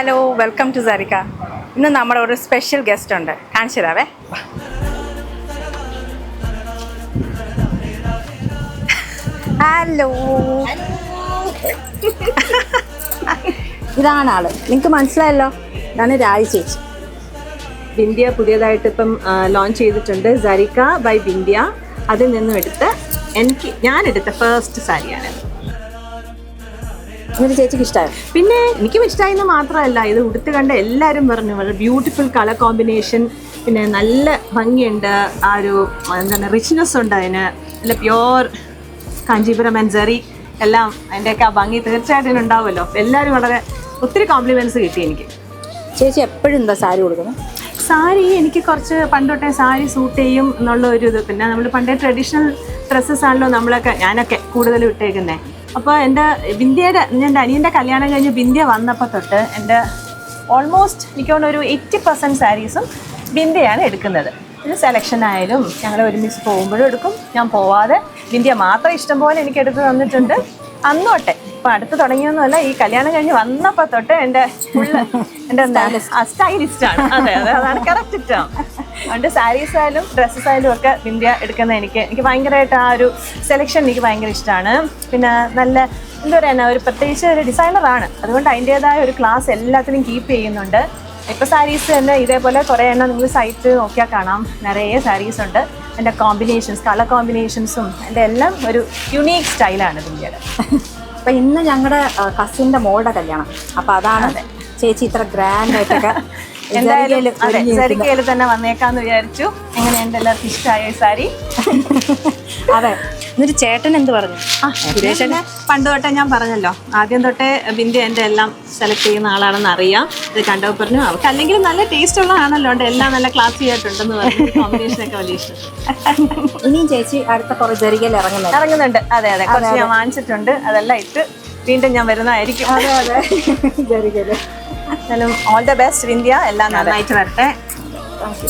Hello, welcome to Sarika. ഇന്ന് നമ്മുടെ ഒരു സ്പെഷ്യൽ ഗസ്റ്റ് ഉണ്ട്, കാണിച്ചു തരാവേ. ഹലോ, ഇതാണ് ആള്. നിങ്ങൾക്ക് മനസ്സിലായല്ലോ, ഇതാണ് രാജി ചേച്ചി. ബിന്ദിയ പുതിയതായിട്ട് ഇപ്പം ലോഞ്ച് ചെയ്തിട്ടുണ്ട്, സരിക ബൈ ബിന്ദിയ. അതിൽ നിന്നും എടുത്ത് ഞാൻ എടുത്ത ഫസ്റ്റ് സാരിയാണ്. എന്നിട്ട് ചേച്ചിക്ക് ഇഷ്ടമായി? പിന്നെ എനിക്കും ഇഷ്ടമായെന്ന് മാത്രമല്ല, ഇത് ഉടുത്ത് കണ്ട എല്ലാവരും പറഞ്ഞു വളരെ ബ്യൂട്ടിഫുൾ കളർ കോമ്പിനേഷൻ, പിന്നെ നല്ല ഭംഗിയുണ്ട്, ആ ഒരു എന്താണ് റിച്ച്നെസ് ഉണ്ട് അതിന്, നല്ല പ്യോർ കാഞ്ചീപുരം ആൻഡ് സെറി എല്ലാം അതിൻ്റെയൊക്കെ ആ ഭംഗി തീർച്ചയായിട്ടും ഉണ്ടാവുമല്ലോ. എല്ലാവരും വളരെ ഒത്തിരി കോംപ്ലിമെൻറ്റ്സ് കിട്ടി എനിക്ക്. ചേച്ചി എപ്പോഴും എന്താ സാരി കൊടുക്കുന്നത്? സാരി എനിക്ക് കുറച്ച് പണ്ടോട്ടെ സാരി സൂട്ട് ചെയ്യും എന്നുള്ള ഒരു ഇത്. പിന്നെ നമ്മൾ പണ്ടേ ട്രഡീഷണൽ ഡ്രസ്സസ് ആണല്ലോ ഞാനൊക്കെ കൂടുതലും ഇട്ടേക്കുന്നത്. അപ്പോൾ എൻ്റെ അനിയൻ്റെ കല്യാണം കഴിഞ്ഞ് ബിന്ദിയ വന്നപ്പോൾ തൊട്ട് എൻ്റെ ഓൾമോസ്റ്റ് എനിക്കൊന്ന് ഒരു 80% സാരീസും ബിന്ദിയാണ് എടുക്കുന്നത്. ഇത് സെലക്ഷൻ ആയാലും ഞങ്ങൾ ഒരുമിച്ച് പോകുമ്പോഴും എടുക്കും, ഞാൻ പോവാതെ ബിന്ദിയ മാത്രം ഇഷ്ടം പോലെ എനിക്ക് എടുത്ത് തന്നിട്ടുണ്ട് അന്നോട്ടെ. ഇപ്പം അടുത്ത് തുടങ്ങിയൊന്നുമല്ല, ഈ കല്യാണം കഴിഞ്ഞ് വന്നപ്പോൾ തൊട്ട് എൻ്റെ സ്റ്റൈലിസ്റ്റാണ്. അതെ, അതാണ് കറക്റ്റ് ടേം. അതുകൊണ്ട് സാരീസ് ആയാലും ഡ്രസ്സസ് ആയാലും ഒക്കെ ബിന്ദിയ എടുക്കുന്നത് എനിക്ക് ഭയങ്കരമായിട്ട് ആ ഒരു സെലക്ഷൻ എനിക്ക് ഭയങ്കര ഇഷ്ടമാണ്. പിന്നെ നല്ല എന്താ പറയുക, ഒരു പ്രത്യേകിച്ച് ഒരു ഡിസൈനറാണ്, അതുകൊണ്ട് അതിൻ്റേതായ ഒരു ക്ലാസ് എല്ലാത്തിനും കീപ്പ് ചെയ്യുന്നുണ്ട്. ഇപ്പോൾ സാരീസ് തന്നെ ഇതേപോലെ കുറേ എണ്ണം നിങ്ങൾ സൈറ്റ് നോക്കിയാൽ കാണാം, നിറയെ സാരീസ് ഉണ്ട്. എൻ്റെ കോമ്പിനേഷൻസ്, കളർ കോമ്പിനേഷൻസും എൻ്റെ എല്ലാം ഒരു യുണീക്ക് സ്റ്റൈലാണ് ബിന്ദിയുടെ. അപ്പം ഇന്ന് ഞങ്ങളുടെ കസിൻ്റെ മോളുടെ കല്യാണം, അപ്പം അതാണ് ചേച്ചി ഇത്ര ഗ്രാൻഡ് ആയിട്ടൊക്കെ എന്തായാലും സരികയിൽ തന്നെ വന്നേക്കാന്ന് വിചാരിച്ചു. എങ്ങനെയുണ്ട്, എല്ലാവർക്കും ഇഷ്ടമായ സാരി? അതെ. എന്നിട്ട് ചേട്ടൻ എന്ത് പറഞ്ഞു? പണ്ട് തൊട്ടേ ഞാൻ പറഞ്ഞല്ലോ, ആദ്യം തൊട്ടേ ബിന്ദി എൻ്റെ എല്ലാം സെലക്ട് ചെയ്യുന്ന ആളാണെന്ന് അറിയാം. ഇത് കണ്ടപ്പോൾ പറഞ്ഞു അവർക്ക് അല്ലെങ്കിൽ നല്ല ടേസ്റ്റ് ഉള്ളതാണല്ലോ, എല്ലാം നല്ല ക്ലാസി ആയിട്ടുണ്ടെന്ന് പറഞ്ഞു. കോമ്പിനേഷനൊക്കെ വലിയ ഇഷ്ടം. ഇനിയും ചേച്ചി അടുത്ത കുറേ ജരികയിൽ ഇറങ്ങുന്നുണ്ട്. അതെ, കുറച്ച് ഞാൻ വാങ്ങിച്ചിട്ടുണ്ട്, അതെല്ലാം ഇട്ട് വീണ്ടും ഞാൻ വരുന്നതായിരിക്കും. അതെ ജരികയിൽ. ഓൾ ദ ബെസ്റ്റ് ബിന്ദിയ, എല്ലാം നന്നായിട്ട് വരട്ടെ. Thank you.